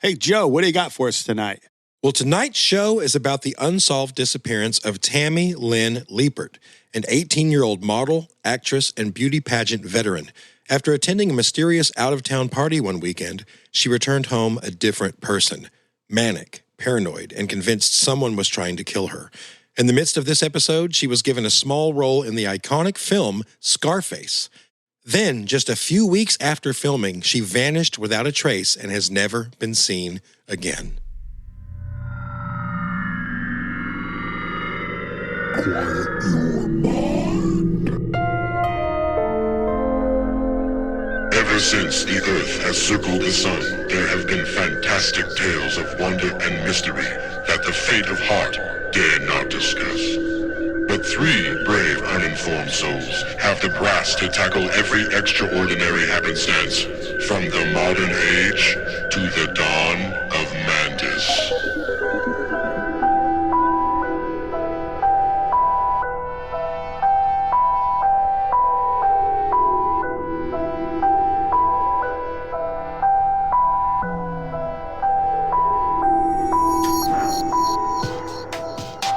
Hey, Joe, what do you got for us tonight? Well, tonight's show is about the unsolved disappearance of Tammy Lynn Leppert, an 18-year-old model, actress, and beauty pageant veteran. After attending a mysterious out-of-town party one weekend, she returned home a different person, manic, paranoid, and convinced someone was trying to kill her. In the midst of this episode, she was given a small role in the iconic film Scarface. Then, just a few weeks after filming, she vanished without a trace and has never been seen again. Quiet your mind. Ever since the Earth has circled the Sun, there have been fantastic tales of wonder and mystery that the fate of heart dare not discuss. But three brave, uninformed souls have the brass to tackle every extraordinary happenstance, from the modern age to the dawn of Mantis.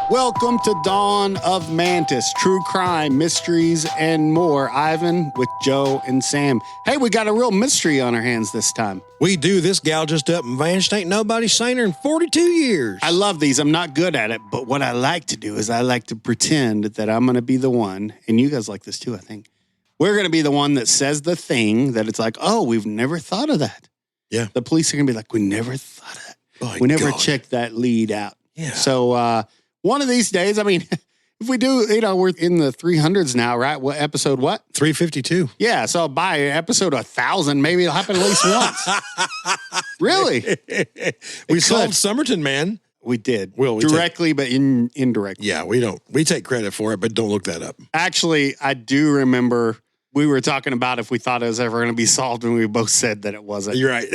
Welcome to Dawn of Mantis, true crime, mysteries, and more. Ivan with Joe and Sam. Hey, we got a real mystery on our hands this time. We do. This gal just up and vanished. Ain't nobody seen her in 42 years. I love these. I'm not good at it, but what I like to do is I like to pretend that I'm going to be the one, and you guys like this too, I think. We're going to be the one that says the thing that it's like, oh, we've never thought of that. Yeah. The police are going to be like, we never thought of that. My we never God. checked that lead out. Yeah. So, one of these days, I mean, if we do, we're in the 300s now, right? What episode, what? 352. Yeah, so by episode 1,000, maybe it'll happen at least once. Really? We solved Somerton, man. We did. Will we directly, but indirectly. Yeah, we take credit for it, but don't look that up. Actually, I do remember we were talking about if we thought it was ever going to be solved, and we both said that it wasn't. You're right.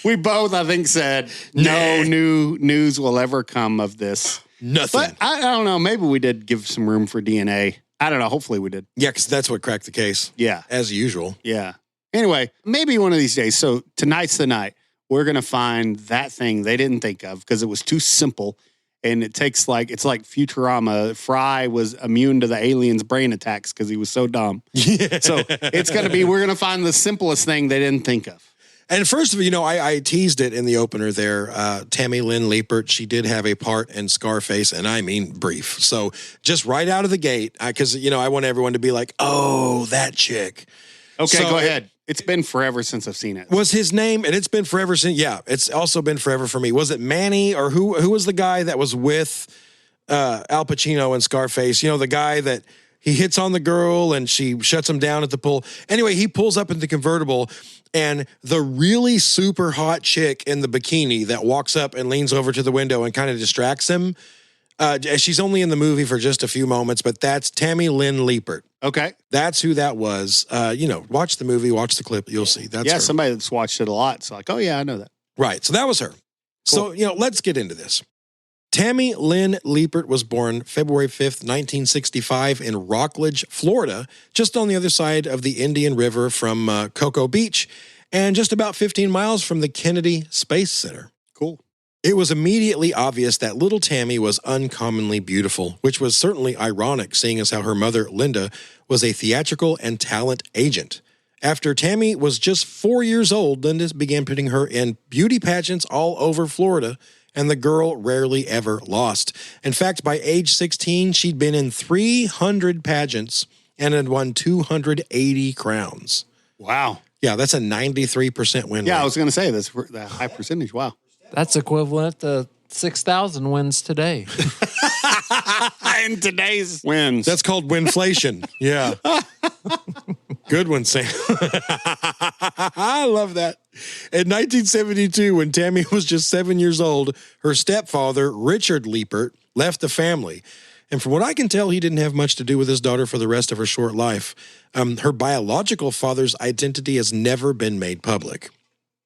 We both, I think, said no new news will ever come of this. Nothing. But I don't know. Maybe we did give some room for DNA. I don't know. Hopefully we did. Yeah, because that's what cracked the case. Yeah. As usual. Yeah. Anyway, maybe one of these days. So tonight's the night. We're going to find that thing they didn't think of because it was too simple. And it's like Futurama. Fry was immune to the aliens' brain attacks because he was so dumb. Yeah. So it's going to be, we're going to find the simplest thing they didn't think of. And first of all, I teased it in the opener there. Tammy Lynn Leppert, she did have a part in Scarface, and I mean brief. So just right out of the gate, because, I want everyone to be like, oh, that chick. Okay, so go ahead. It's been forever since I've seen it. Was his name, and it's been forever since, yeah, it's also been forever for me. Was it Manny, or who was the guy that was with Al Pacino in Scarface? The guy that he hits on the girl and she shuts him down at the pool. Anyway, he pulls up in the convertible, and the really super hot chick in the bikini that walks up and leans over to the window and kind of distracts him. She's only in the movie for just a few moments, but that's Tammy Lynn Leppert. Okay. That's who that was. Watch the movie, watch the clip. You'll see. That's her. Somebody that's watched it a lot. So like, oh yeah, I know that. Right. So that was her. Cool. So, let's get into this. Tammy Lynn Leppert was born February 5th, 1965 in Rockledge, Florida, just on the other side of the Indian River from Cocoa Beach and just about 15 miles from the Kennedy Space Center. Cool. It was immediately obvious that little Tammy was uncommonly beautiful, which was certainly ironic, seeing as how her mother, Linda, was a theatrical and talent agent. After Tammy was just 4 years old, Linda began putting her in beauty pageants all over Florida, and the girl rarely ever lost. In fact, by age 16, she'd been in 300 pageants and had won 280 crowns. Wow. Yeah, that's a 93% win rate. Yeah, I was going to say that's a high percentage. Wow. That's equivalent to 6,000 wins today. In today's wins. That's called winflation. Yeah. Good one, Sam. I love that. In 1972, when Tammy was just 7 years old, her stepfather, Richard Leppert, left the family. And from what I can tell, he didn't have much to do with his daughter for the rest of her short life. Her biological father's identity has never been made public,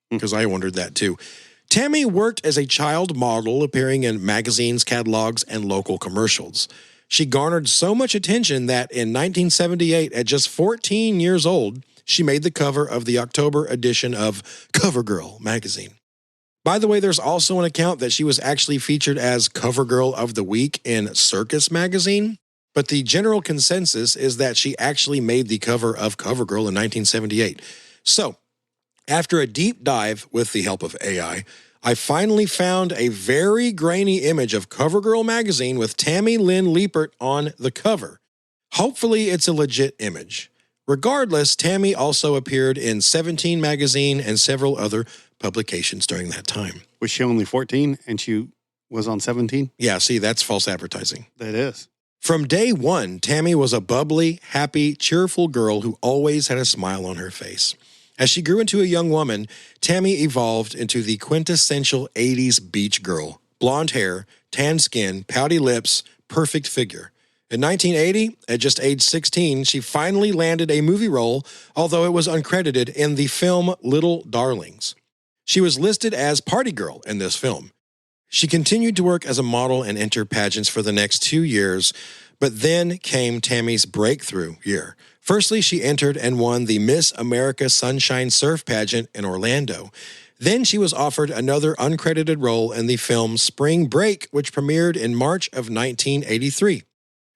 because I wondered that too. Tammy worked as a child model, appearing in magazines, catalogs, and local commercials. She garnered so much attention that in 1978, at just 14 years old, she made the cover of the October edition of CoverGirl magazine. By the way, there's also an account that she was actually featured as Cover Girl of the Week in Circus magazine, but the general consensus is that she actually made the cover of Cover Girl in 1978. So, after a deep dive with the help of AI, I finally found a very grainy image of Cover Girl magazine with Tammy Lynn Leppert on the cover. Hopefully, it's a legit image. Regardless, Tammy also appeared in 17 magazine and several other publications during that time. Was she only 14 and she was on 17? Yeah, see, that's false advertising. That is. From day one, Tammy was a bubbly, happy, cheerful girl who always had a smile on her face. As she grew into a young woman, Tammy evolved into the quintessential 80s beach girl. Blonde hair, tan skin, pouty lips, perfect figure. In 1980, at just age 16, she finally landed a movie role, although it was uncredited, in the film Little Darlings. She was listed as Party Girl in this film. She continued to work as a model and enter pageants for the next 2 years, but then came Tammy's breakthrough year. Firstly, she entered and won the Miss America Sunshine Surf pageant in Orlando. Then she was offered another uncredited role in the film Spring Break, which premiered in March of 1983.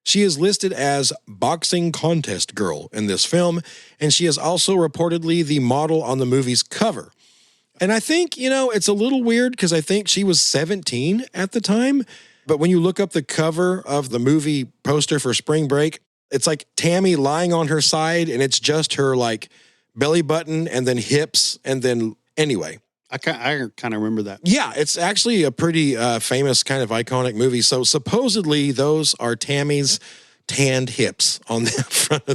She is listed as Boxing Contest Girl in this film, and she is also reportedly the model on the movie's cover. And I think, it's a little weird because I think she was 17 at the time, but when you look up the cover of the movie poster for Spring Break, it's like Tammy lying on her side, and it's just her like belly button and then hips, and then anyway. I kind of remember that. Yeah, it's actually a pretty famous kind of iconic movie. So supposedly those are Tammy's tanned hips on the front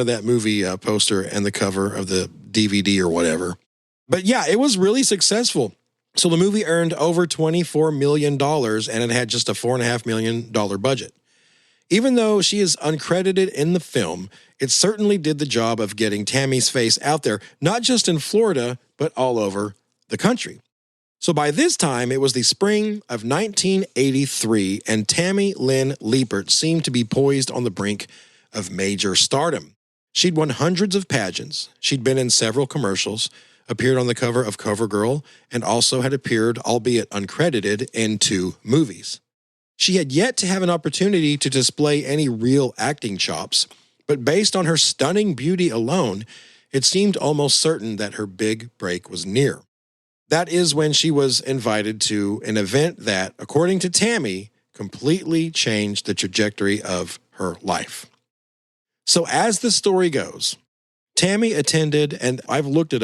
of that movie poster and the cover of the DVD or whatever. But yeah, it was really successful. So the movie earned over $24 million, and it had just a $4.5 million budget. Even though she is uncredited in the film, it certainly did the job of getting Tammy's face out there, not just in Florida, but all over the country. So by this time, it was the spring of 1983, and Tammy Lynn Leppert seemed to be poised on the brink of major stardom. She'd won hundreds of pageants, she'd been in several commercials, appeared on the cover of Cover Girl, and also had appeared, albeit uncredited, in 2 movies. She had yet to have an opportunity to display any real acting chops, but based on her stunning beauty alone, it seemed almost certain that her big break was near. That is when she was invited to an event that, according to Tammy, completely changed the trajectory of her life. So as the story goes, Tammy attended, and I've looked at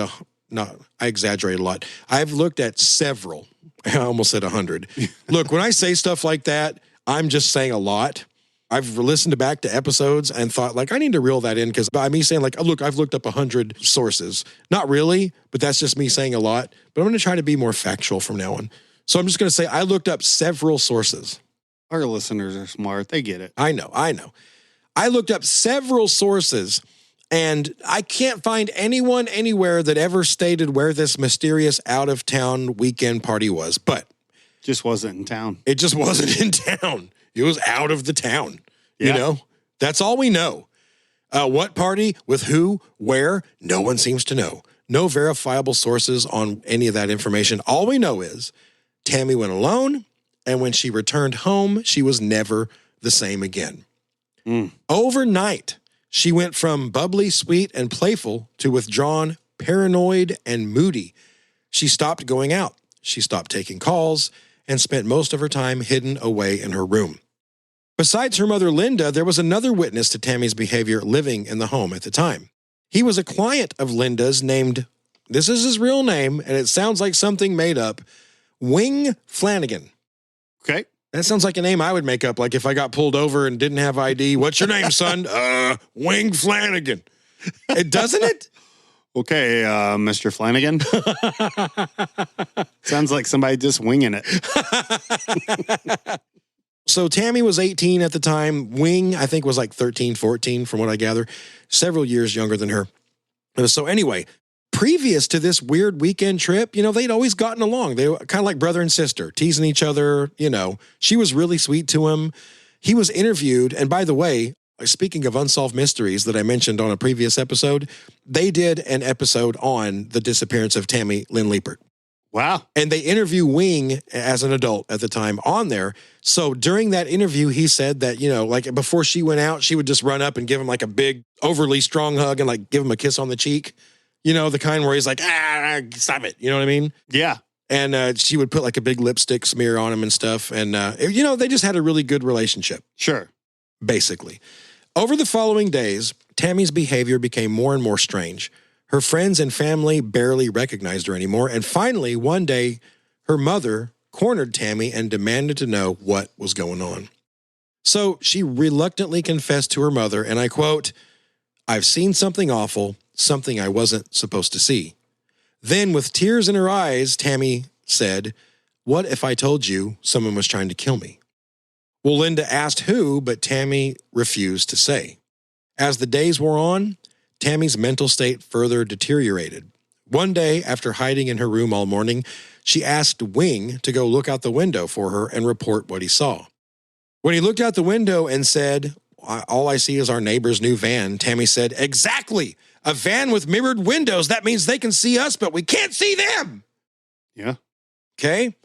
I exaggerate a lot. I've looked at several. I almost said 100. Look, when I say stuff like that, I'm just saying a lot. I've listened back to episodes and thought, I need to reel that in, because by me saying, look, I've looked up 100 sources. Not really, but that's just me saying a lot. But I'm going to try to be more factual from now on. So I'm just going to say I looked up several sources. Our listeners are smart. They get it. I know. I looked up several sources, and I can't find anyone anywhere that ever stated where this mysterious out-of-town weekend party was. But just wasn't in town. It just wasn't in town. It was out of the town. Yeah. That's all we know. What party, with who, where, no one seems to know. No verifiable sources on any of that information. All we know is Tammy went alone, and when she returned home, she was never the same again. Overnight, she went from bubbly, sweet, and playful to withdrawn, paranoid, and moody. She stopped going out. She stopped taking calls and spent most of her time hidden away in her room. Besides her mother, Linda, there was another witness to Tammy's behavior living in the home at the time. He was a client of Linda's named, this is his real name, and it sounds like something made up, Wing Flanagan. Okay. That sounds like a name I would make up, like if I got pulled over and didn't have ID. What's your name, son? Wing Flanagan. Doesn't it? Okay, Mr. Flanagan. Sounds like somebody just winging it. So Tammy was 18 at the time. Wing, I think, was like 13, 14, from what I gather. Several years younger than her. So anyway, previous to this weird weekend trip, they'd always gotten along. They were kind of like brother and sister, teasing each other. She was really sweet to him. He was interviewed. And by the way, speaking of Unsolved Mysteries that I mentioned on a previous episode, they did an episode on the disappearance of Tammy Lynn Leppert. Wow. And they interview Wing as an adult at the time on there. So during that interview, he said that, like before she went out, she would just run up and give him like a big, overly strong hug and like give him a kiss on the cheek. The kind where he's like, stop it. You know what I mean? Yeah. And she would put like a big lipstick smear on him and stuff. And, they just had a really good relationship. Sure. Basically. Over the following days, Tammy's behavior became more and more strange. Her friends and family barely recognized her anymore. And finally, one day, her mother cornered Tammy and demanded to know what was going on. So she reluctantly confessed to her mother, and I quote, "I've seen something awful, something I wasn't supposed to see." Then, with tears in her eyes, Tammy said, "What if I told you someone was trying to kill me?" Well, Linda asked who, but Tammy refused to say. As the days wore on, Tammy's mental state further deteriorated. One day, after hiding in her room all morning, she asked Wing to go look out the window for her and report what he saw. When he looked out the window and said, "All I see is our neighbor's new van," Tammy said, "Exactly! A van with mirrored windows. That means they can see us, but we can't see them." Yeah. Okay?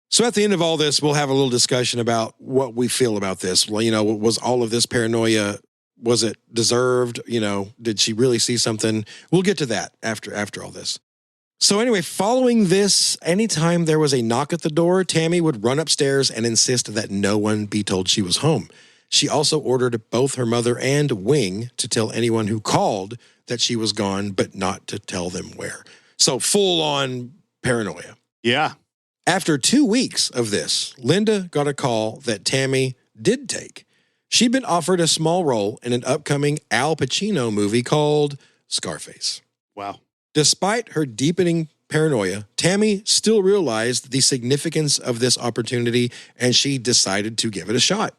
So at the end of all this, we'll have a little discussion about what we feel about this. Well, was all of this paranoia, was it deserved? Did she really see something? We'll get to that after all this. So anyway, following this, anytime there was a knock at the door, Tammy would run upstairs and insist that no one be told she was home. She also ordered both her mother and Wing to tell anyone who called that she was gone, but not to tell them where. So full-on paranoia. Yeah. After 2 weeks of this, Linda got a call that Tammy did take. She'd been offered a small role in an upcoming Al Pacino movie called Scarface. Wow. Despite her deepening paranoia, Tammy still realized the significance of this opportunity, and she decided to give it a shot.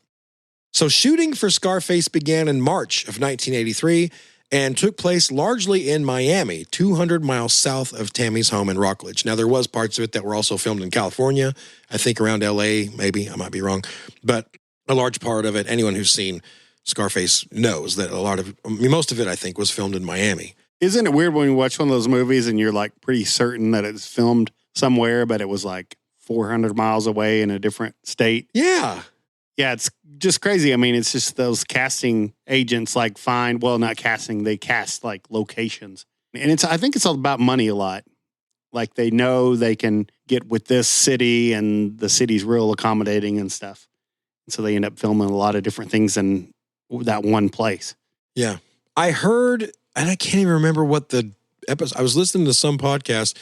So shooting for Scarface began in March of 1983 and took place largely in Miami, 200 miles south of Tammy's home in Rockledge. Now, there was parts of it that were also filmed in California, I think around LA, maybe, I might be wrong, but a large part of it, anyone who's seen Scarface knows that most of it, I think, was filmed in Miami. Isn't it weird when you watch one of those movies and you're like pretty certain that it's filmed somewhere, but it was like 400 miles away in a different state? Yeah. Yeah, it's just crazy. I mean, it's just those casting agents not casting, they cast like locations. And I think it's all about money a lot. Like they know they can get with this city and the city's real accommodating and stuff. So they end up filming a lot of different things in that one place. Yeah. I heard, and I can't even remember what the episode, I was listening to some podcast,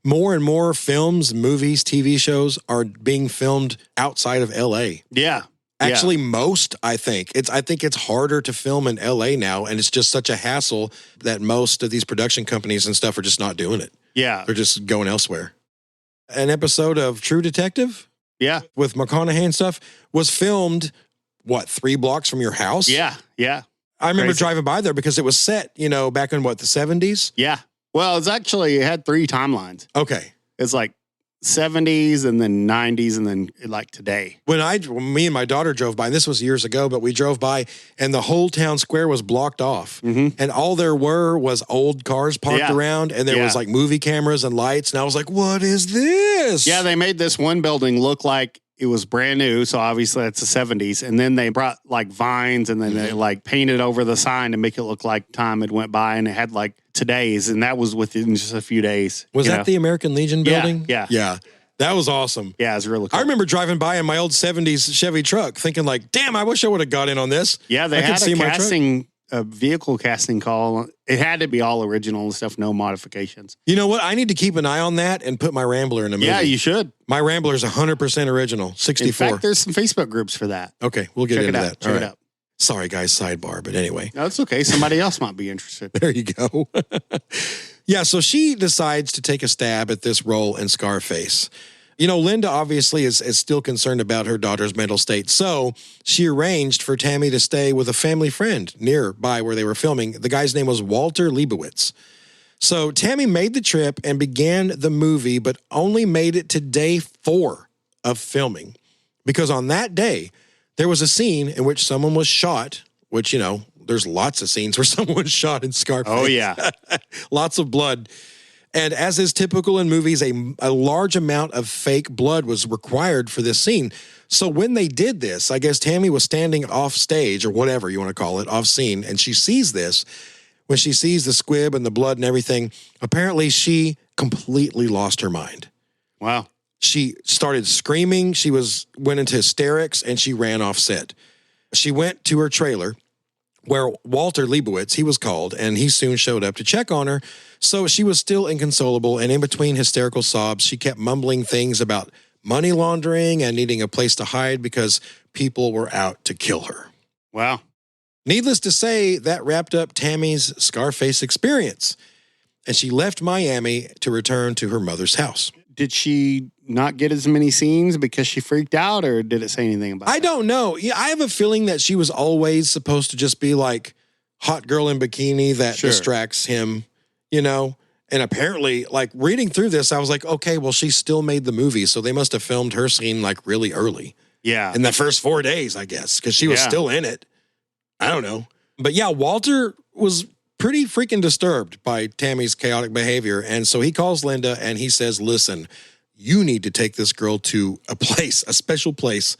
more and more films, movies, TV shows are being filmed outside of LA. Yeah. Actually, most, I think. I think it's harder to film in LA now, and it's just such a hassle that most of these production companies and stuff are just not doing it. Yeah. They're just going elsewhere. An episode of True Detective? Yeah. With McConaughey and stuff was filmed, 3 blocks from your house? Yeah. Yeah. I remember Crazy. driving by there because it was set, back in the 70s? Yeah. Well, it had 3 timelines. Okay. It's like 70s and then 90s and then like today. When me and my daughter drove by, and this was years ago, but we drove by and the whole town square was blocked off. Mm-hmm. And all there was old cars parked around, and there was like movie cameras and lights. And I was like, what is this? Yeah, they made this one building look like it was brand new. So obviously it's the 70s. And then they brought like vines and then they like painted over the sign to make it look like time had went by, and it had like today's, and that was within just a few days. Was that the American Legion building? Yeah. Yeah. That was awesome. Yeah, it was really cool. I remember driving by in my old 70s Chevy truck thinking like, damn, I wish I would have got in on this. Yeah, they had a vehicle casting call. It had to be all original and stuff, no modifications. You know what? I need to keep an eye on that and put my Rambler in a movie. Yeah, you should. My Rambler is 100% original, 64. In fact, there's some Facebook groups for that. Okay, we'll get into that. Check it out. Sorry, guys, sidebar, but anyway. No, it's okay. Somebody else might be interested. There you go. Yeah, so she decides to take a stab at this role in Scarface. Linda obviously is still concerned about her daughter's mental state, so she arranged for Tammy to stay with a family friend nearby where they were filming. The guy's name was Walter Leibowitz. So Tammy made the trip and began the movie, but only made it to day 4 of filming, because on that day, there was a scene in which someone was shot, which, there's lots of scenes where someone was shot in Scarface. Oh, yeah. Lots of blood. And as is typical in movies, a large amount of fake blood was required for this scene. So when they did this, I guess Tammy was standing off stage or whatever you want to call it, off scene, and she sees this. When she sees the squib and the blood and everything, apparently she completely lost her mind. Wow. She started screaming. She went into hysterics and she ran off set. She went to her trailer where Walter Leibowitz, he was called, and he soon showed up to check on her. So she was still inconsolable, and in between hysterical sobs, she kept mumbling things about money laundering and needing a place to hide because people were out to kill her. Wow. Needless to say, that wrapped up Tammy's Scarface experience, and she left Miami to return to her mother's house. Did she not get as many scenes because she freaked out, or did it say anything about I that? don't know. Yeah, I have a feeling that she was always supposed to just be like hot girl in bikini that distracts him, And apparently, like reading through this, I was like, okay, well, she still made the movie, so they must have filmed her scene like really early. Yeah. In the first 4 days, I guess, because she was still in it. I don't know. But yeah, Walter was pretty freaking disturbed by Tammy's chaotic behavior. And so he calls Linda and he says, listen, you need to take this girl to a place, a special place,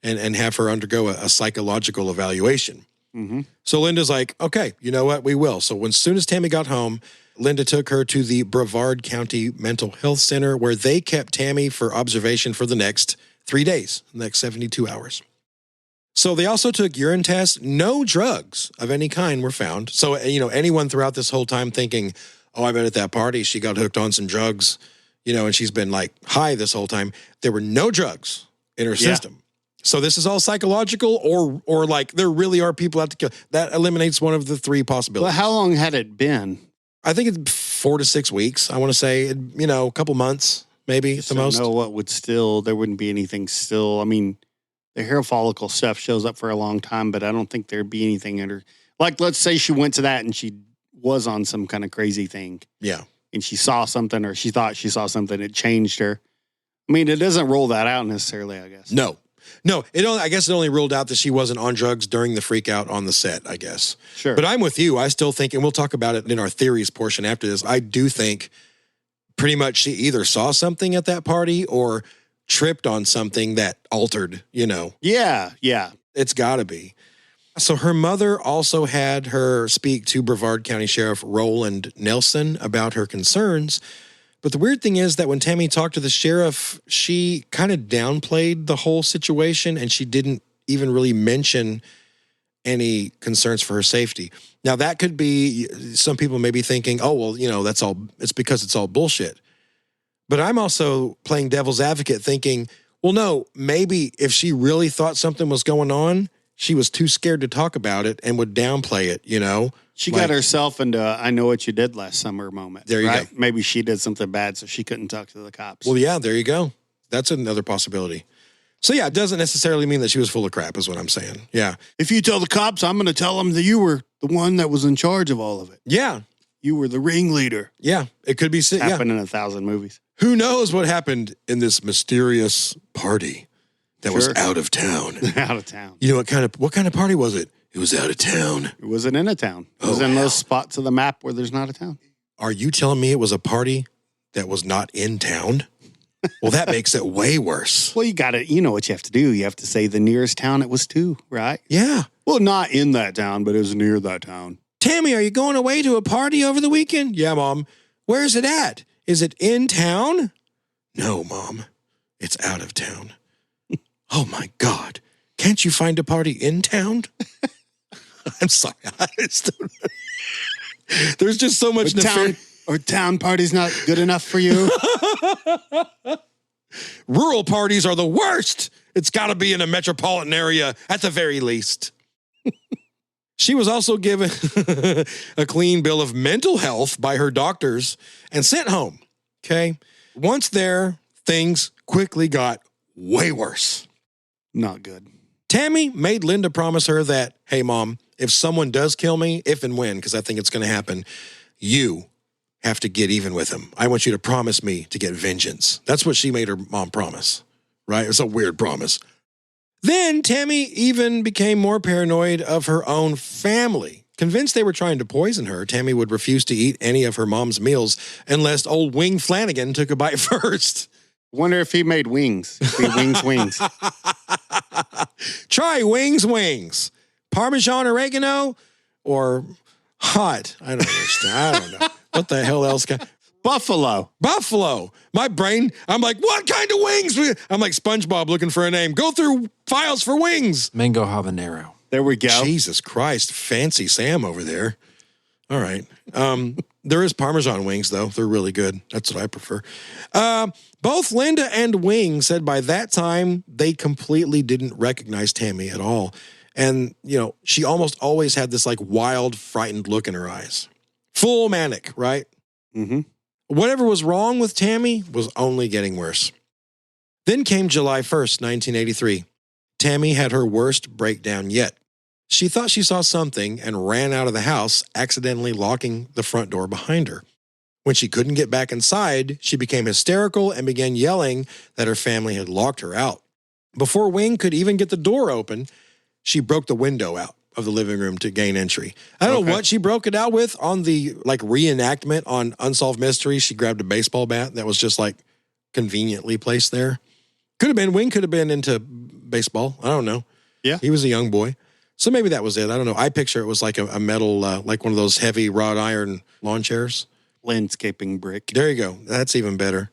and have her undergo a psychological evaluation. Mm-hmm. So Linda's like, okay, you know what? We will. So as soon as Tammy got home, Linda took her to the Brevard County Mental Health Center where they kept Tammy for observation for the next 3 days, the next 72 hours. So they also took urine tests. No drugs of any kind were found. So, anyone throughout this whole time thinking, oh, I bet at that party she got hooked on some drugs, and she's been like high this whole time. There were no drugs in her system. So this is all psychological or like there really are people out to kill. That eliminates one of the 3 possibilities. Well, how long had it been? I think it's 4 to 6 weeks. I want to say, a couple months, maybe at the most. No, what would there wouldn't be anything still. I mean, the hair follicle stuff shows up for a long time, but I don't think there'd be anything in her. Like, let's say she went to that and she was on some kind of crazy thing. Yeah. And she saw something or she thought she saw something. It changed her. I mean, it doesn't rule that out necessarily, I guess. No. I guess it only ruled out that she wasn't on drugs during the freak out on the set, I guess. Sure. But I'm with you. I still think, and we'll talk about it in our theories portion after this, I do think pretty much she either saw something at that party or tripped on something that altered, Yeah. It's got to be. So her mother also had her speak to Brevard County Sheriff Roland Nelson about her concerns. But the weird thing is that when Tammy talked to the sheriff, she kind of downplayed the whole situation and she didn't even really mention any concerns for her safety. Now, that could be, some people may be thinking, oh, well, it's because it's all bullshit. But I'm also playing devil's advocate thinking, well, no, maybe if she really thought something was going on, she was too scared to talk about it and would downplay it, She got herself into I know what you did last summer moment. There you go. Maybe she did something bad, so she couldn't talk to the cops. Well, yeah, there you go. That's another possibility. So, yeah, it doesn't necessarily mean that she was full of crap is what I'm saying. Yeah. If you tell the cops, I'm going to tell them that you were the one that was in charge of all of it. Yeah. You were the ringleader. Yeah. It could be. Happened in 1,000 movies. Who knows what happened in this mysterious party that was out of town? Out of town. You know, what kind of party was it? It was out of town. It wasn't in a town. It was in those spots of the map where there's not a town. Are you telling me it was a party that was not in town? Well, that makes it way worse. Well, you know what you have to do. You have to say the nearest town it was to, right? Yeah. Well, not in that town, but it was near that town. Tammy, are you going away to a party over the weekend? Yeah, Mom. Where's it at? Is it in town? No, Mom. It's out of town. Oh, my God. Can't you find a party in town? I'm sorry. There's just so much town parties not good enough for you? Rural parties are the worst. It's got to be in a metropolitan area at the very least. She was also given a clean bill of mental health by her doctors and sent home. Okay. Once there, things quickly got way worse. Not good. Tammy made Linda promise her that, hey, Mom, if someone does kill me, if and when, because I think it's going to happen, you have to get even with him. I want you to promise me to get vengeance. That's what she made her mom promise, right? It's a weird promise. Then Tammy even became more paranoid of her own family. Convinced they were trying to poison her, Tammy would refuse to eat any of her mom's meals unless old Wing Flanagan took a bite first. Wonder if he made wings. Wings. Try wings. Parmesan oregano or hot. I don't understand. I don't know. What the hell else can... Buffalo. My brain, I'm like, what kind of wings? I'm like SpongeBob looking for a name. Go through files for wings. Mango habanero. There we go. Jesus Christ. Fancy Sam over there. All right. There is Parmesan wings, though. They're really good. That's what I prefer. Both Linda and Wing said by that time they completely didn't recognize Tammy at all. And, she almost always had this like wild, frightened look in her eyes. Full manic, right? Mm-hmm. Whatever was wrong with Tammy was only getting worse. Then came July 1st, 1983. Tammy had her worst breakdown yet. She thought she saw something and ran out of the house, accidentally locking the front door behind her. When she couldn't get back inside, she became hysterical and began yelling that her family had locked her out. Before Wing could even get the door open, she broke the window out of the living room to gain entry. I don't know what she broke it out with on the reenactment on Unsolved Mysteries. She grabbed a baseball bat that was just conveniently placed there. Wing could have been into baseball. I don't know. Yeah. He was a young boy. So maybe that was it. I don't know. I picture it was like a metal, like one of those heavy wrought iron lawn chairs. Landscaping brick. There you go. That's even better.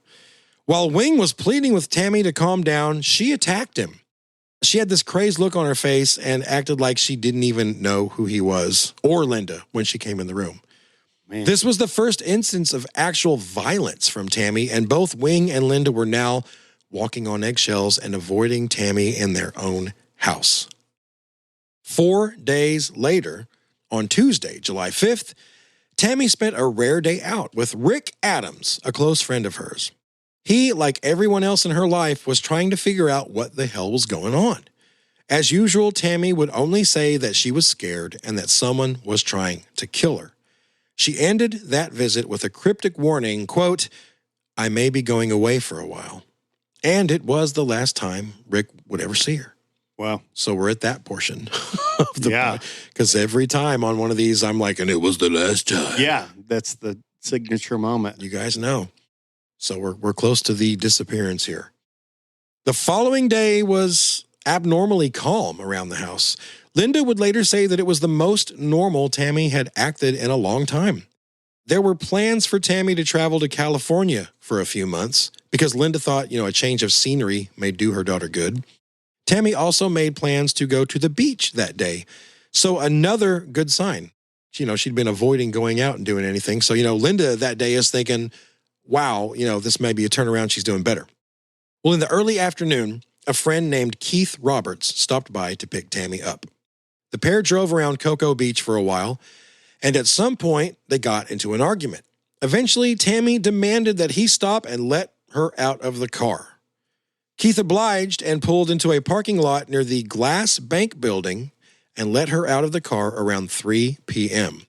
While Wing was pleading with Tammy to calm down, she attacked him. She had this crazed look on her face and acted like she didn't even know who he was or Linda when she came in the room. Man. This was the first instance of actual violence from Tammy, and both Wing and Linda were now walking on eggshells and avoiding Tammy in their own house. 4 days later, on Tuesday, July 5th, Tammy spent a rare day out with Rick Adams, a close friend of hers. He, like everyone else in her life, was trying to figure out what the hell was going on. As usual, Tammy would only say that she was scared and that someone was trying to kill her. She ended that visit with a cryptic warning, quote, "I may be going away for a while." And it was the last time Rick would ever see her. Wow. So we're at that portion of the Yeah. Because every time on one of these, I'm like, and it was the last time. Yeah, that's the signature moment. You guys know. So we're close to the disappearance here. The following day was abnormally calm around the house. Linda would later say that it was the most normal Tammy had acted in a long time. There were plans for Tammy to travel to California for a few months because Linda thought, a change of scenery may do her daughter good. Tammy also made plans to go to the beach that day. So another good sign. She'd been avoiding going out and doing anything. So, Linda that day is thinking, wow, this may be a turnaround. She's doing better. Well, in the early afternoon, a friend named Keith Roberts stopped by to pick Tammy up. The pair drove around Cocoa Beach for a while, and at some point, they got into an argument. Eventually, Tammy demanded that he stop and let her out of the car. Keith obliged and pulled into a parking lot near the Glass Bank building and let her out of the car around 3 p.m.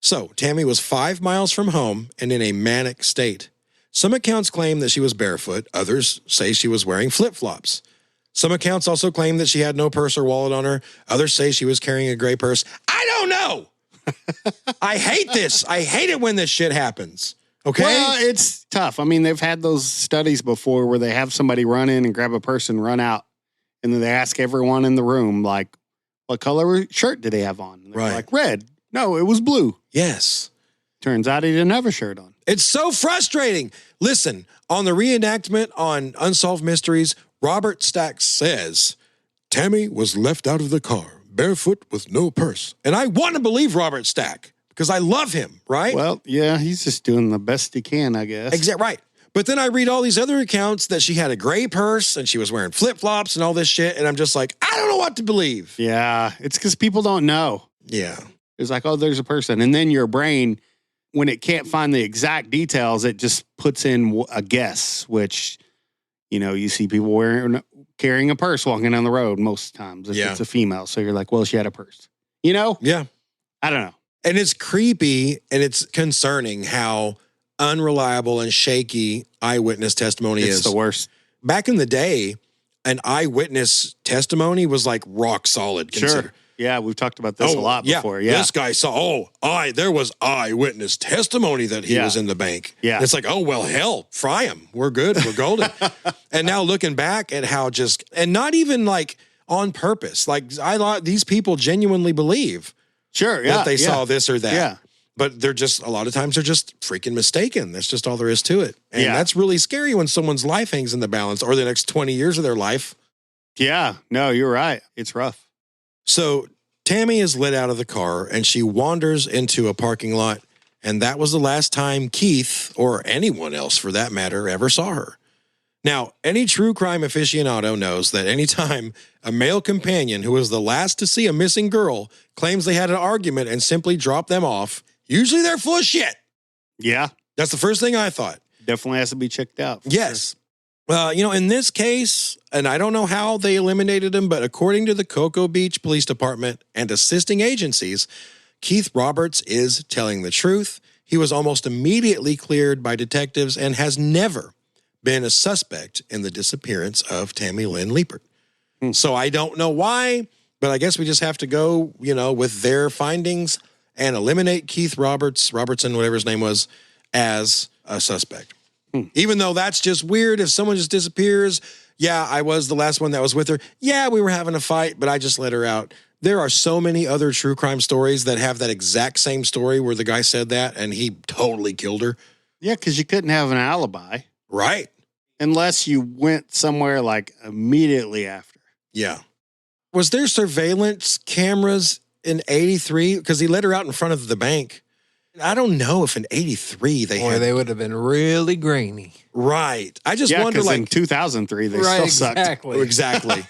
So, Tammy was 5 miles from home and in a manic state. Some accounts claim that she was barefoot. Others say she was wearing flip-flops. Some accounts also claim that she had no purse or wallet on her. Others say she was carrying a gray purse. I don't know. I hate this. I hate it when this shit happens. Okay? Well, it's tough. I mean, they've had those studies before where they have somebody run in and grab a purse and run out. And then they ask everyone in the room, what color shirt did they have on? And they're Right. like, red. No, it was blue. Yes. Turns out he didn't have a shirt on. It's so frustrating. Listen, on the reenactment on Unsolved Mysteries, Robert Stack says, Tammy was left out of the car, barefoot with no purse. And I want to believe Robert Stack because I love him, right? Well, yeah, he's just doing the best he can, I guess. Exactly right. But then I read all these other accounts that she had a gray purse and she was wearing flip-flops and all this shit. And I'm just like, I don't know what to believe. Yeah, it's because people don't know. Yeah. It's like, oh, there's a person. And then your brain, when it can't find the exact details, it just puts in a guess, which, you see people carrying a purse walking down the road most times if it's a female. So you're like, well, she had a purse. Yeah. I don't know. And it's creepy and it's concerning how unreliable and shaky eyewitness testimony is. It's the worst. Back in the day, an eyewitness testimony was like rock solid. Sure. Yeah, we've talked about this a lot before. Yeah. This guy saw, there was eyewitness testimony that he was in the bank. Yeah. It's like, oh, well, hell, fry him. We're good. We're golden. And now looking back at how and not even like on purpose. Like I thought these people genuinely believe that they saw this or that. Yeah. But they're just, a lot of times they're just freaking mistaken. That's just all there is to it. And that's really scary when someone's life hangs in the balance, or the next 20 years of their life. Yeah. No, you're right. It's rough. So Tammy is let out of the car and she wanders into a parking lot. And that was the last time Keith, or anyone else for that matter, ever saw her. Now, any true crime aficionado knows that anytime a male companion who was the last to see a missing girl claims they had an argument and simply drop them off, usually they're full of shit. Yeah. That's the first thing I thought. Definitely has to be checked out. Yes. In this case, and I don't know how they eliminated him, but according to the Cocoa Beach Police Department and assisting agencies, Keith Roberts is telling the truth. He was almost immediately cleared by detectives and has never been a suspect in the disappearance of Tammy Lynn Leppert. So I don't know why, but I guess we just have to go, with their findings and eliminate Keith Robertson, whatever his name was, as a suspect. Even though that's just weird. If someone just disappears, I was the last one that was with her. Yeah, we were having a fight, but I just let her out. There are so many other true crime stories that have that exact same story where the guy said that and he totally killed her. Yeah, because you couldn't have an alibi. Right. Unless you went somewhere like immediately after. Yeah. Was there surveillance cameras in 83? Because he let her out in front of the bank. I don't know if in 83 they would have been really grainy. Right. I just wonder, like in 2003, they still sucked. Exactly.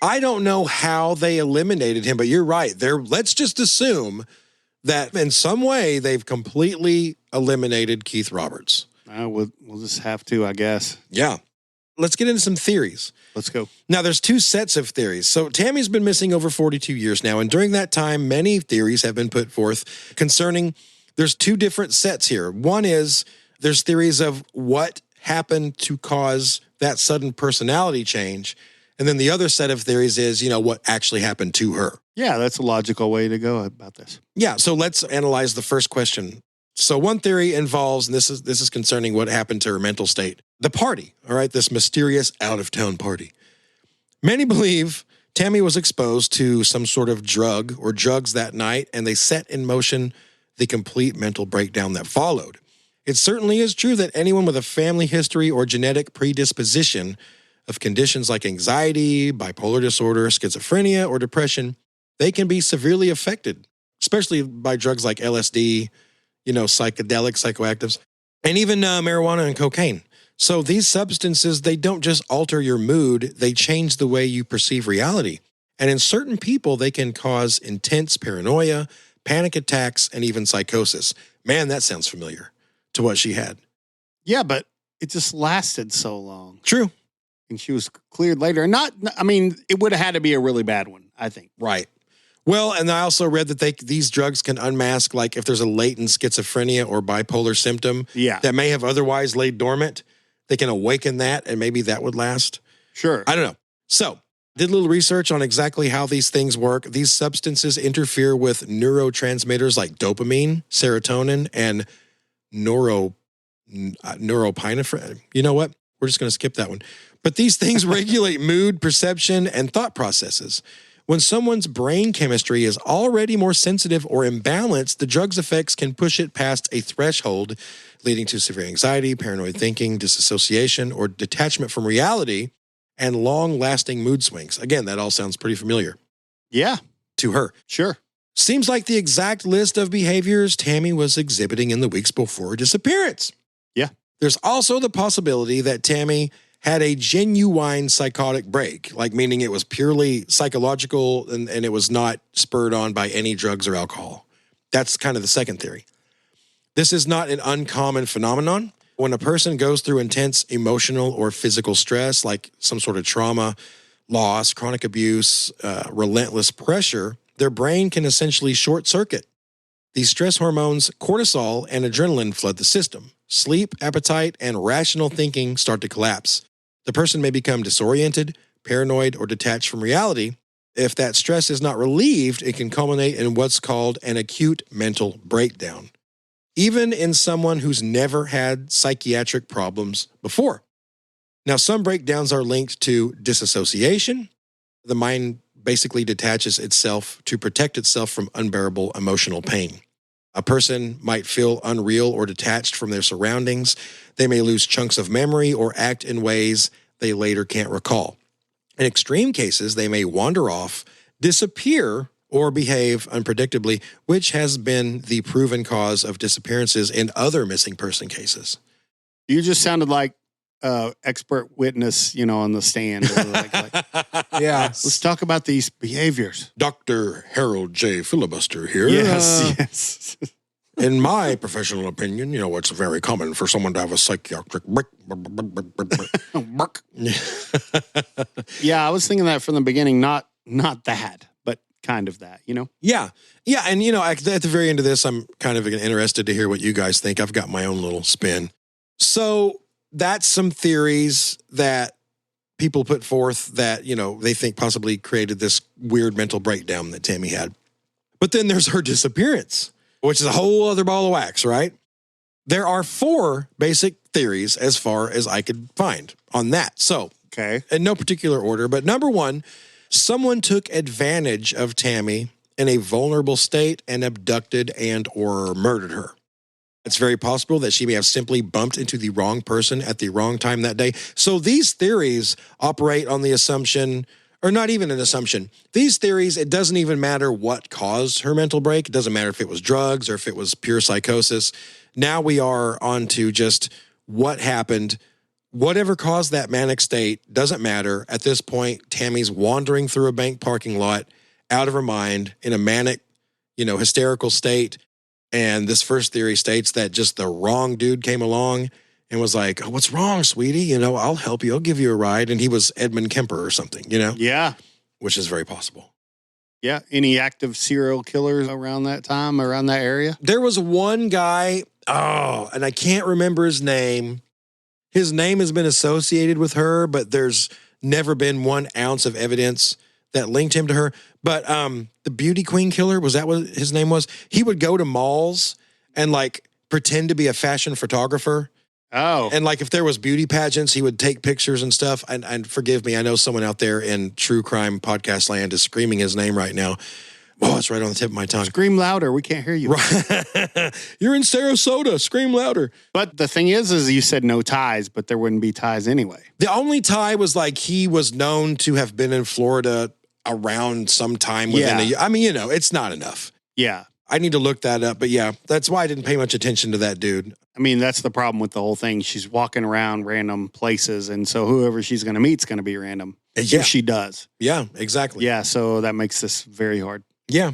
I don't know how they eliminated him, but you're right. Let's just assume that in some way they've completely eliminated Keith Roberts. We'll just have to, I guess. Yeah. Let's get into some theories. Let's go. Now, there's two sets of theories. So Tammy's been missing over 42 years now, and during that time, many theories have been put forth concerning. There's two different sets here. One is there's theories of what happened to cause that sudden personality change. And then the other set of theories is, what actually happened to her. Yeah, that's a logical way to go about this. Yeah, so let's analyze the first question. So one theory involves, and this is concerning what happened to her mental state, the party, all right, this mysterious out-of-town party. Many believe Tammy was exposed to some sort of drug or drugs that night, and they set in motion the complete mental breakdown that followed. It certainly is true that anyone with a family history or genetic predisposition of conditions like anxiety, bipolar disorder, schizophrenia, or depression, they can be severely affected, especially by drugs like LSD, psychedelic, psychoactives, and even marijuana and cocaine. So these substances, they don't just alter your mood, they change the way you perceive reality. And in certain people, they can cause intense paranoia, panic attacks, and even psychosis. Man, that sounds familiar to what she had. Yeah, but it just lasted so long. True. And she was cleared later. It would have had to be a really bad one, I think. Right. Well, and I also read that these drugs can unmask, like if there's a latent schizophrenia or bipolar symptom that may have otherwise laid dormant, they can awaken that and maybe that would last. Sure. I don't know. So, did a little research on exactly how these things work. These substances interfere with neurotransmitters like dopamine, serotonin, and neuropinephrine. You know what? We're just going to skip that one. But these things regulate mood, perception, and thought processes. When someone's brain chemistry is already more sensitive or imbalanced, the drug's effects can push it past a threshold, leading to severe anxiety, paranoid thinking, disassociation, or detachment from reality, and long-lasting mood swings. Again, that all sounds pretty familiar. Yeah. To her. Sure. Seems like the exact list of behaviors Tammy was exhibiting in the weeks before her disappearance. Yeah. There's also the possibility that Tammy had a genuine psychotic break, like meaning it was purely psychological and it was not spurred on by any drugs or alcohol. That's kind of the second theory. This is not an uncommon phenomenon. When a person goes through intense emotional or physical stress, like some sort of trauma, loss, chronic abuse, relentless pressure, their brain can essentially short circuit. These stress hormones, cortisol and adrenaline, flood the system. Sleep, appetite, and rational thinking start to collapse. The person may become disoriented, paranoid, or detached from reality, If that stress is not relieved, it can culminate in what's called an acute mental breakdown, even in someone who's never had psychiatric problems before. Now, some breakdowns are linked to disassociation. The mind basically detaches itself to protect itself from unbearable emotional pain. A person might feel unreal or detached from their surroundings. They may lose chunks of memory or act in ways they later can't recall. In extreme cases, they may wander off, disappear, or behave unpredictably, which has been the proven cause of disappearances in other missing person cases. You just sounded like expert witness, on the stand. Yeah. Let's talk about these behaviors. Dr. Harold J. Filibuster here. Yes. In my professional opinion, it's very common for someone to have a psychiatric break. Yeah, I was thinking that from the beginning, not that, but kind of that, Yeah. Yeah, and at the very end of this, I'm kind of interested to hear what you guys think. I've got my own little spin. So that's some theories that people put forth that, they think possibly created this weird mental breakdown that Tammy had. But then there's her disappearance, which is a whole other ball of wax, right? There are 4 basic theories as far as I could find on that. So, okay, in no particular order, but number 1, someone took advantage of Tammy in a vulnerable state and abducted and or murdered her. It's very possible that she may have simply bumped into the wrong person at the wrong time that day. So these theories operate on the assumption, or not even an assumption. These theories, it doesn't even matter what caused her mental break. It doesn't matter if it was drugs or if it was pure psychosis. Now we are on to just what happened. Whatever caused that manic state doesn't matter. At this point, Tammy's wandering through a bank parking lot out of her mind in a manic, hysterical state. And this first theory states that just the wrong dude came along and was like, "Oh, what's wrong, sweetie? I'll help you. I'll give you a ride." And he was Edmund Kemper or something, Yeah. Which is very possible. Yeah. Any active serial killers around that time, around that area? There was one guy, and I can't remember his name. His name has been associated with her, but there's never been 1 ounce of evidence that linked him to her. But the beauty queen killer, was that what his name was? He would go to malls and pretend to be a fashion photographer. Oh. And if there was beauty pageants, he would take pictures and stuff. And forgive me, I know someone out there in true crime podcast land is screaming his name right now. Oh, it's right on the tip of my tongue. Scream louder. We can't hear you. Right. You're in Sarasota. Scream louder. But the thing is you said no ties, but there wouldn't be ties anyway. The only tie was he was known to have been in Florida around some time within a year. I mean, it's not enough. Yeah. I need to look that up. But yeah, that's why I didn't pay much attention to that dude. I mean, that's the problem with the whole thing. She's walking around random places. And so whoever she's going to meet is going to be random. Yeah. If she does. Yeah, exactly. Yeah. So that makes this very hard. Yeah.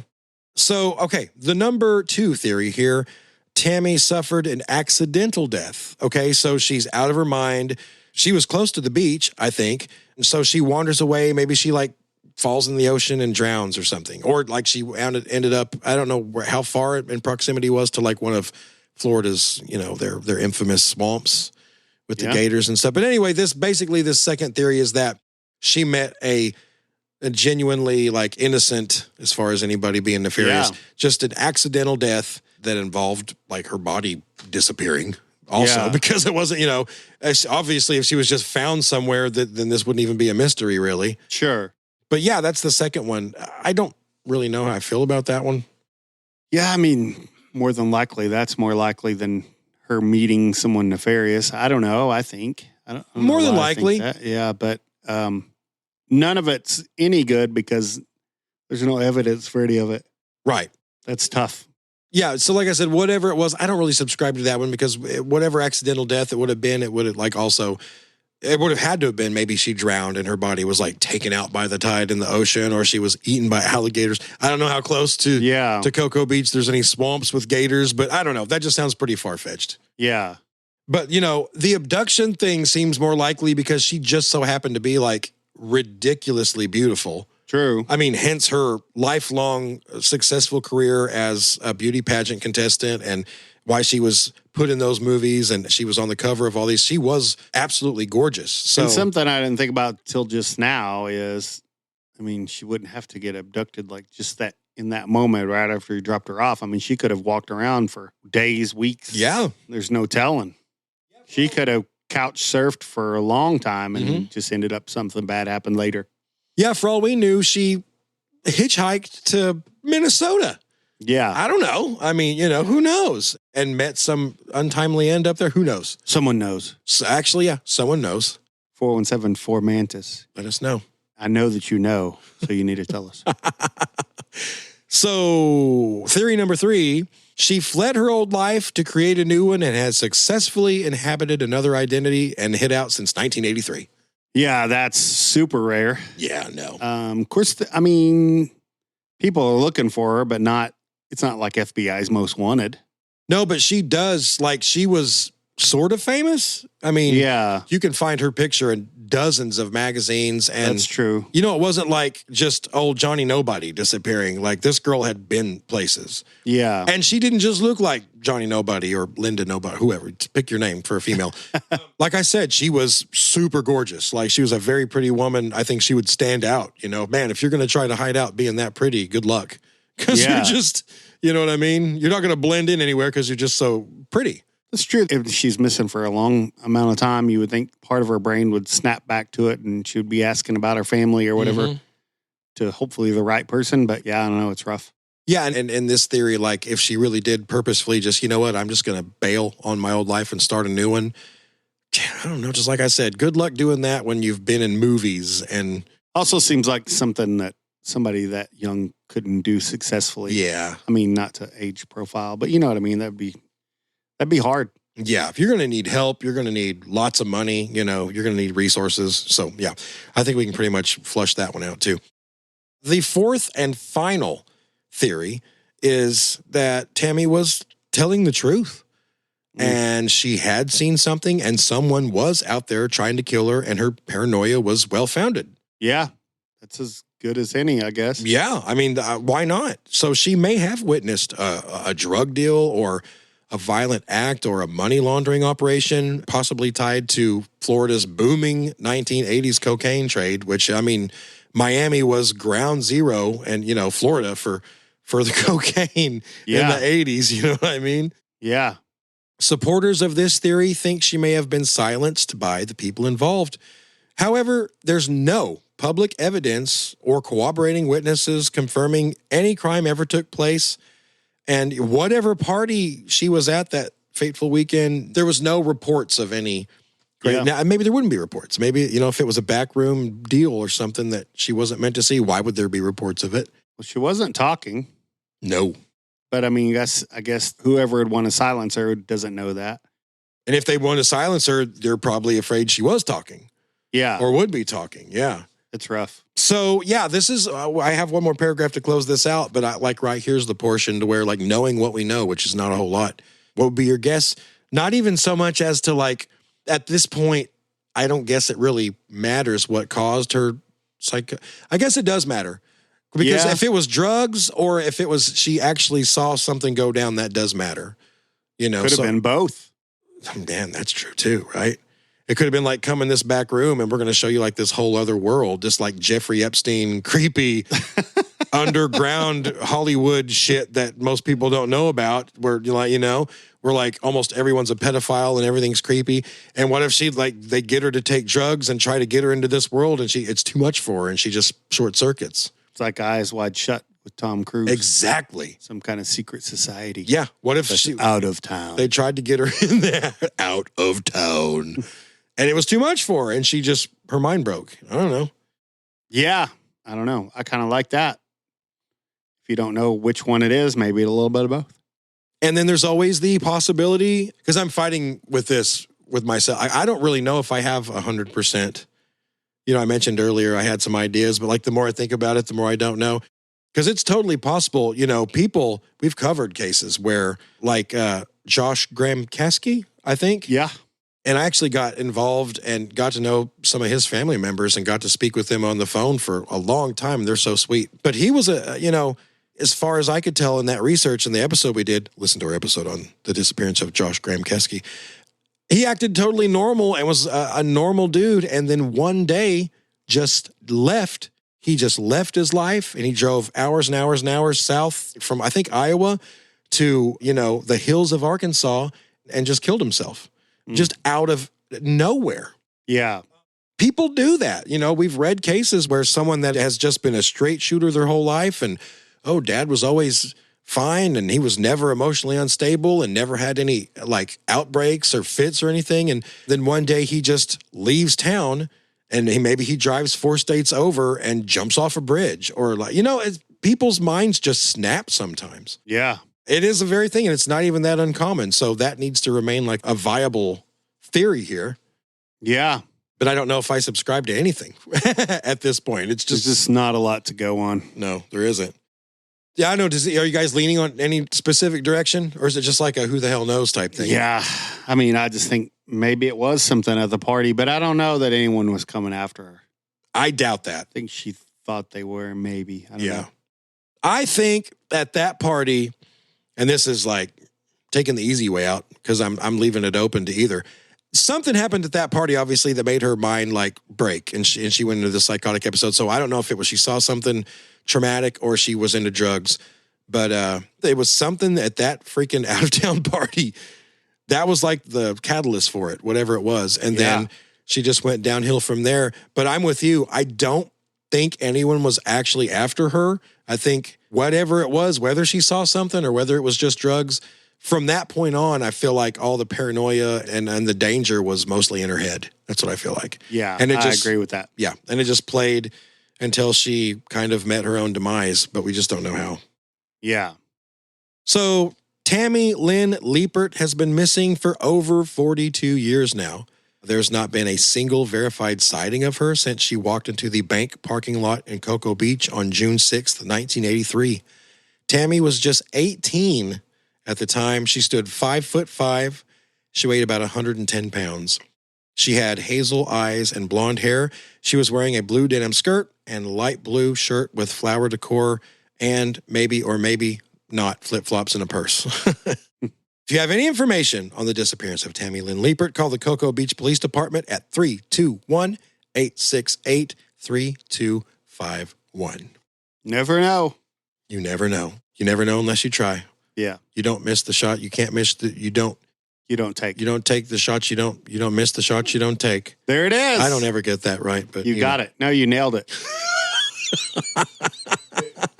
So, okay. The number 2 theory here, Tammy suffered an accidental death. Okay. So she's out of her mind. She was close to the beach, I think. And so she wanders away. Maybe she falls in the ocean and drowns or something. Or she ended up, I don't know how far in proximity was to one of Florida's, their infamous swamps with the gators and stuff. But anyway, this second theory is that she met a genuinely innocent, as far as anybody being nefarious, just an accidental death that involved her body disappearing. Also, because it wasn't, obviously if she was just found somewhere, then this wouldn't even be a mystery, really. Sure. But yeah, that's the second one. I don't really know how I feel about that one. Yeah, I mean, more than likely, that's more likely than her meeting someone nefarious. I don't know. I think. I don't more know than why I think likely. that. Yeah, but none of it's any good because there's no evidence for any of it. Right. That's tough. Yeah, so like I said, whatever it was, I don't really subscribe to that one because whatever accidental death it would have been, it would have it would have had to have been maybe she drowned and her body was taken out by the tide in the ocean, or she was eaten by alligators. I don't know how close to Cocoa Beach there's any swamps with gators, but I don't know. That just sounds pretty far-fetched. Yeah. But, the abduction thing seems more likely because she just so happened to be ridiculously beautiful. True. I mean, hence her lifelong successful career as a beauty pageant contestant and why she was put in those movies and she was on the cover of all these. She was absolutely gorgeous. So and something I didn't think about till just now is, I mean, she wouldn't have to get abducted like just that in that moment right after you dropped her off. I mean, she could have walked around for days, weeks. Yeah. There's no telling. She could have couch surfed for a long time and just ended up something bad happened later. Yeah, for all we knew, she hitchhiked to Minnesota. Yeah. I don't know. I mean, who knows? And met some untimely end up there. Who knows? Someone knows. So actually, yeah, someone knows. 417-4-MANTIS. Let us know. I know that you know, so you need to tell us. So, theory number 3, she fled her old life to create a new one and has successfully inhabited another identity and hid out since 1983. Yeah, that's super rare. Yeah, no. Of course, people are looking for her, but it's not like FBI's Most Wanted. No, but she does, she was sort of famous. I mean, yeah, you can find her picture in dozens of magazines. And that's true. It wasn't like just old Johnny Nobody disappearing. Like, this girl had been places. Yeah. And she didn't just look like Johnny Nobody or Linda Nobody, whoever. Pick your name for a female. Like I said, she was super gorgeous. Like, she was a very pretty woman. I think she would stand out. Man, if you're going to try to hide out being that pretty, good luck. Because you're just, you know what I mean? You're not going to blend in anywhere because you're just so pretty. It's true. If she's missing for a long amount of time, you would think part of her brain would snap back to it and she would be asking about her family or whatever to hopefully the right person. But yeah, I don't know. It's rough. Yeah. And in this theory, like if she really did purposefully just, I'm just going to bail on my old life and start a new one. I don't know. Just like I said, good luck doing that when you've been in movies. And also seems like something that somebody that young couldn't do successfully. Yeah. I mean, not to age profile, but you know what I mean? That'd be hard. Yeah, if you're going to need help, you're going to need lots of money, you're going to need resources. So, yeah, I think we can pretty much flush that one out too. The 4th and final theory is that Tammy was telling the truth and she had seen something and someone was out there trying to kill her and her paranoia was well-founded. Yeah, that's as good as any, I guess. Yeah, I mean, why not? So she may have witnessed a drug deal or a violent act or a money laundering operation, possibly tied to Florida's booming 1980s cocaine trade, which, I mean, Miami was ground zero and, Florida for the cocaine in the 80s, you know what I mean? Yeah. Supporters of this theory think she may have been silenced by the people involved. However, there's no public evidence or corroborating witnesses confirming any crime ever took place. And whatever party she was at that fateful weekend, there was no reports of any. Now, maybe there wouldn't be reports. Maybe, if it was a backroom deal or something that she wasn't meant to see, why would there be reports of it? Well, she wasn't talking. No. But I mean, I guess whoever would want to silence her doesn't know that. And if they want to silence her, they're probably afraid she was talking. Yeah. Or would be talking. Yeah. It's rough. So, yeah, this is, I have one more paragraph to close this out, but right here's the portion to where, knowing what we know, which is not a whole lot. What would be your guess? Not even so much as to, at this point, I don't guess it really matters what caused her I guess it does matter. Because if it was drugs or if it was she actually saw something go down, that does matter. Could have been both. Damn, that's true too, right? It could have been come in this back room and we're going to show you this whole other world, just like Jeffrey Epstein, creepy underground Hollywood shit that most people don't know about where we're almost everyone's a pedophile and everything's creepy. And what if they get her to take drugs and try to get her into this world and it's too much for her and she just short circuits. It's like Eyes Wide Shut with Tom Cruise. Exactly. Some kind of secret society. Yeah. What if she out of town? They tried to get her in there out of town. And it was too much for her, and her mind broke. I don't know. Yeah, I don't know. I kind of like that. If you don't know which one it is, maybe a little bit of both. And then there's always the possibility, because I'm fighting with this with myself. I don't really know if I have 100%. I mentioned earlier I had some ideas, but the more I think about it, the more I don't know. Because it's totally possible, people, we've covered cases where, Josh Graham-Kasky, I think. Yeah. And I actually got involved and got to know some of his family members and got to speak with them on the phone for a long time. They're so sweet. But he was as far as I could tell in that research in the episode we did, listen to our episode on the disappearance of Josh Graham-Kasky, he acted totally normal and was a normal dude. And then one day just left. He just left his life and he drove hours and hours and hours south from, I think, Iowa to, the hills of Arkansas and just killed himself just out of nowhere. Yeah. People do that. We've read cases where someone that has just been a straight shooter their whole life and, dad was always fine and he was never emotionally unstable and never had any like outbreaks or fits or anything. And then one day he just leaves town and maybe he drives 4 states over and jumps off a bridge or people's minds just snap sometimes. Yeah. It is a very thing and it's not even that uncommon. So that needs to remain like a viable theory here. Yeah. But I don't know if I subscribe to anything at this point. It's There's just not a lot to go on. No, there isn't. Yeah, I know. Are you guys leaning on any specific direction or is it just like a who the hell knows type thing? Yeah. I mean, I just think maybe it was something at the party, but I don't know that anyone was coming after her. I doubt that. I think she thought they were, maybe. I don't know. I think at that party, and this is like taking the easy way out because I'm leaving it open to either. Something happened at that party, obviously, that made her mind like break, and she went into the psychotic episode. So I don't know if it was she saw something traumatic or she was into drugs, but it was something at that freaking out of town party that was like the catalyst for it, whatever it was. And then she just went downhill from there. But I'm with you. I don't think anyone was actually after her. I think whatever it was, whether she saw something or whether it was just drugs, from that point on, I feel like all the paranoia and the danger was mostly in her head. That's what I feel like. Yeah, and I agree with that. Yeah, and it just played until she kind of met her own demise, but we just don't know how. Yeah. So Tammy Lynn Leppert has been missing for over 42 years now. There's not been a single verified sighting of her since she walked into the bank parking lot in Cocoa Beach on June 6th, 1983. Tammy was just 18 at the time. She stood 5'5". She weighed about 110 pounds. She had hazel eyes and blonde hair. She was wearing a blue denim skirt and light blue shirt with flower decor and maybe or maybe not flip-flops and a purse. If you have any information on the disappearance of Tammy Lynn Leppert, call the Cocoa Beach Police Department at 321-868-3251. Never know. You never know. You never know unless you try. Yeah. You don't miss the shot. You can't miss the, you don't take. You don't take the shots. You don't miss the shots you don't take. There it is. I don't ever get that right, but you got it. No, you nailed it.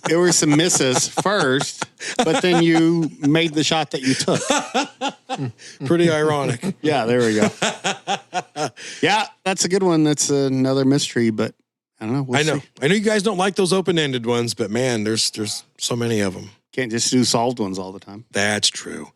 There were some misses first, but then you made the shot that you took. Pretty ironic. Yeah, there we go. Yeah, that's a good one. That's another mystery, but I don't know. I know you guys don't like those open-ended ones, but man, there's so many of them. Can't just do solved ones all the time. That's true.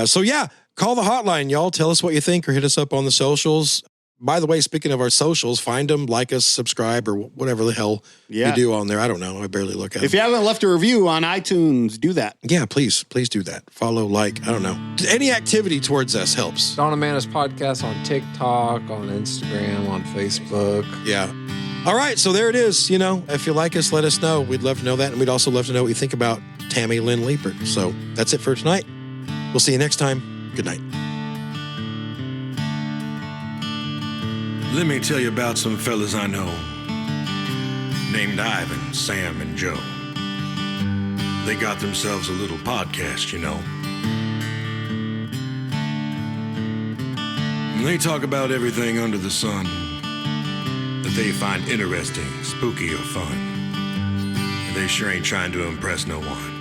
So yeah, call the hotline, y'all. Tell us what you think or hit us up on the socials. By the way, speaking of our socials, find them, like us, subscribe, or whatever the hell you do on there. I don't know. I barely look at it. If you haven't left a review on iTunes, do that. Yeah, please do that. Follow, like, I don't know. Any activity towards us helps. Dawn and Mana's podcast on TikTok, on Instagram, on Facebook. Yeah. All right, so there it is. If you like us, let us know. We'd love to know that, and we'd also love to know what you think about Tammy Lynn Leppert. So that's it for tonight. We'll see you next time. Good night. Let me tell you about some fellas I know, named Ivan, Sam, and Joe. They got themselves a little podcast, And they talk about everything under the sun that they find interesting, spooky, or fun. And they sure ain't trying to impress no one.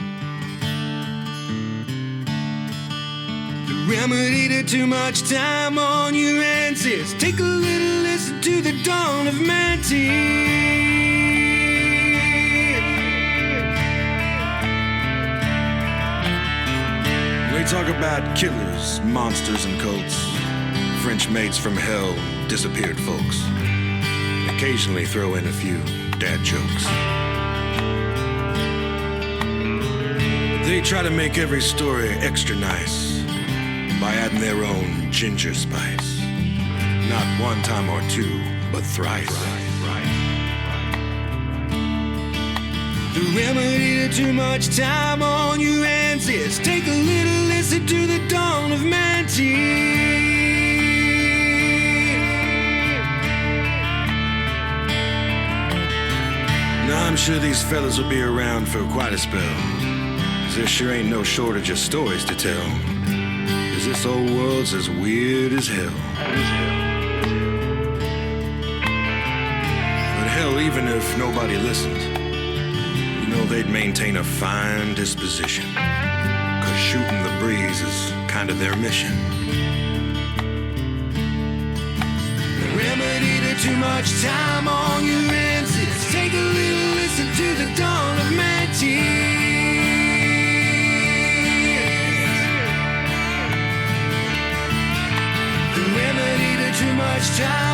The remedy to too much time on your hands is take a little listen to the dawn of Manti. They talk about killers, monsters, and cults, French maids from hell, disappeared folks. Occasionally throw in a few dad jokes. They try to make every story extra nice by adding their own ginger spice. Not one time or two, but thrice. The remedy to too much time on your hands is take a little listen to the dawn of Manti. I'm sure these fellas will be around for quite a spell. 'Cause there sure ain't no shortage of stories to tell. 'Cause this old world's as weird as hell. But hell, even if nobody listened, you know they'd maintain a fine disposition. 'Cause shooting the breeze is kind of their mission. The remedy to too much time on your hands is take a little listen to the dawn of my tears. The remedy to too much time